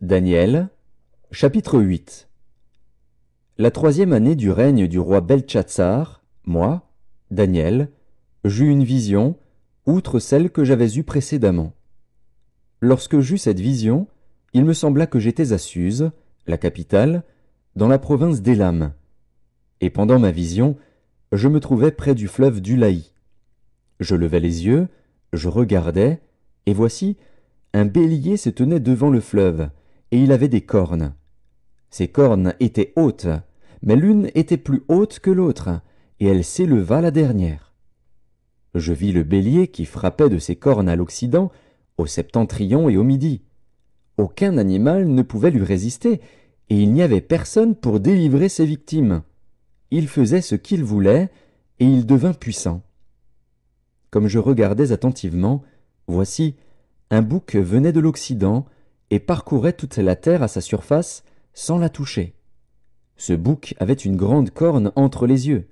Daniel, chapitre 8. La 3e année du règne du roi Beltchatsar, moi, Daniel, j'eus une vision, outre celle que j'avais eue précédemment. Lorsque j'eus cette vision, il me sembla que j'étais à Suse, la capitale, dans la province d'Élam. Et pendant ma vision, je me trouvais près du fleuve d'Ulaï. Je levai les yeux, je regardai, et voici, un bélier se tenait devant le fleuve, et il avait des cornes. Ces cornes étaient hautes, mais l'une était plus haute que l'autre, et elle s'éleva la dernière. Je vis le bélier qui frappait de ses cornes à l'Occident, au septentrion et au Midi. Aucun animal ne pouvait lui résister, et il n'y avait personne pour délivrer ses victimes. Il faisait ce qu'il voulait, et il devint puissant. Comme je regardais attentivement, voici, un bouc venait de l'Occident et parcourait toute la terre à sa surface sans la toucher. Ce bouc avait une grande corne entre les yeux.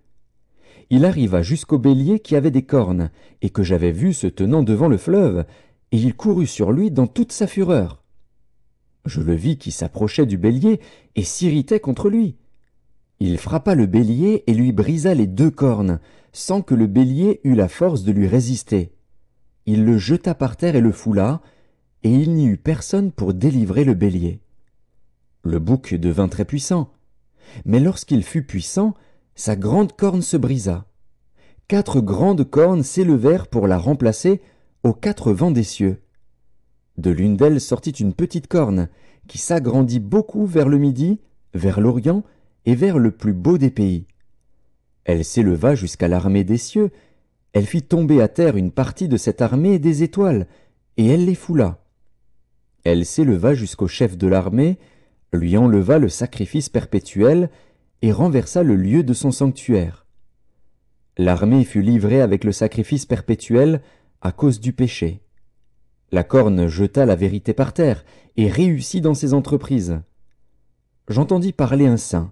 Il arriva jusqu'au bélier qui avait des cornes et que j'avais vu se tenant devant le fleuve, et il courut sur lui dans toute sa fureur. Je le vis qui s'approchait du bélier et s'irritait contre lui. Il frappa le bélier et lui brisa les 2 cornes, sans que le bélier eût la force de lui résister. Il le jeta par terre et le foula, et il n'y eut personne pour délivrer le bélier. Le bouc devint très puissant, mais lorsqu'il fut puissant, sa grande corne se brisa. 4 grandes cornes s'élevèrent pour la remplacer aux 4 vents des cieux. De l'une d'elles sortit une petite corne, qui s'agrandit beaucoup vers le midi, vers l'orient et vers le plus beau des pays. Elle s'éleva jusqu'à l'armée des cieux, elle fit tomber à terre une partie de cette armée des étoiles, et elle les foula. Elle s'éleva jusqu'au chef de l'armée, lui enleva le sacrifice perpétuel, et renversa le lieu de son sanctuaire. L'armée fut livrée avec le sacrifice perpétuel à cause du péché. La corne jeta la vérité par terre, et réussit dans ses entreprises. J'entendis parler un saint,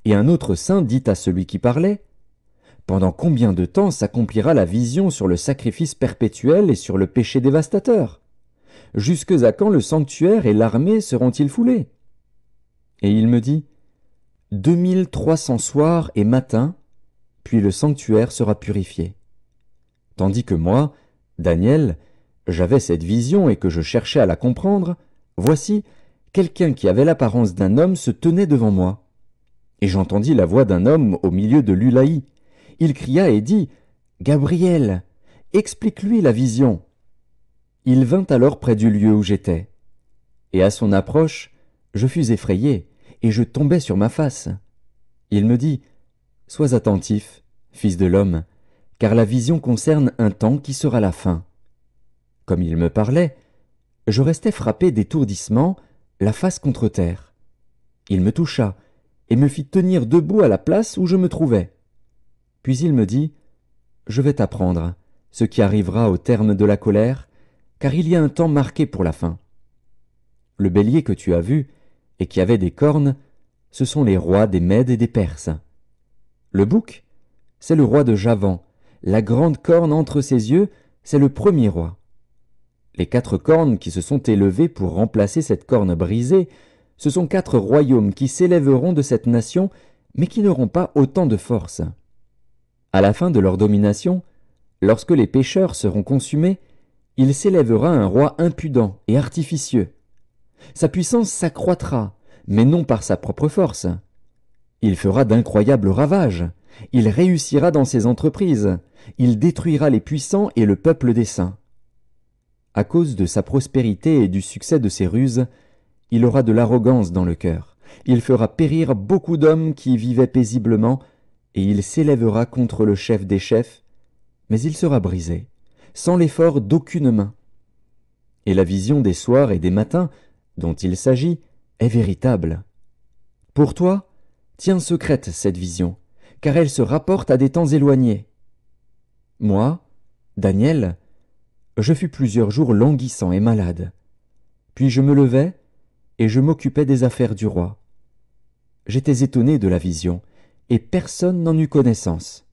et un autre saint dit à celui qui parlait, « Pendant combien de temps s'accomplira la vision sur le sacrifice perpétuel et sur le péché dévastateur? Jusque à quand le sanctuaire et l'armée seront-ils foulés ?» Et il me dit, 2300 soirs et matins, puis le sanctuaire sera purifié. Tandis que moi, Daniel, j'avais cette vision et que je cherchais à la comprendre, voici, quelqu'un qui avait l'apparence d'un homme se tenait devant moi. Et j'entendis la voix d'un homme au milieu de l'Ulaï. Il cria et dit, « Gabriel, explique-lui la vision. » Il vint alors près du lieu où j'étais. Et à son approche, je fus effrayé, et je tombai sur ma face. Il me dit, « Sois attentif, fils de l'homme, car la vision concerne un temps qui sera la fin. » Comme il me parlait, je restais frappé d'étourdissement, la face contre terre. Il me toucha, et me fit tenir debout à la place où je me trouvais. Puis il me dit, « Je vais t'apprendre ce qui arrivera au terme de la colère, car il y a un temps marqué pour la fin. Le bélier que tu as vu, et qui avait des cornes, ce sont les rois des Mèdes et des Perses. Le bouc, c'est le roi de Javan, la grande corne entre ses yeux, c'est le premier roi. Les 4 cornes qui se sont élevées pour remplacer cette corne brisée, ce sont 4 royaumes qui s'élèveront de cette nation, mais qui n'auront pas autant de force. À la fin de leur domination, lorsque les pécheurs seront consumés, il s'élèvera un roi impudent et artificieux. Sa puissance s'accroîtra, mais non par sa propre force. Il fera d'incroyables ravages, il réussira dans ses entreprises, il détruira les puissants et le peuple des saints. À cause de sa prospérité et du succès de ses ruses, il aura de l'arrogance dans le cœur. Il fera périr beaucoup d'hommes qui vivaient paisiblement, et il s'élèvera contre le chef des chefs, mais il sera brisé, sans l'effort d'aucune main. Et la vision des soirs et des matins, dont il s'agit, est véritable. Pour toi, tiens secrète cette vision, car elle se rapporte à des temps éloignés. Moi, Daniel, je fus plusieurs jours languissant et malade. Puis je me levai, et je m'occupais des affaires du roi. J'étais étonné de la vision, et personne n'en eut connaissance.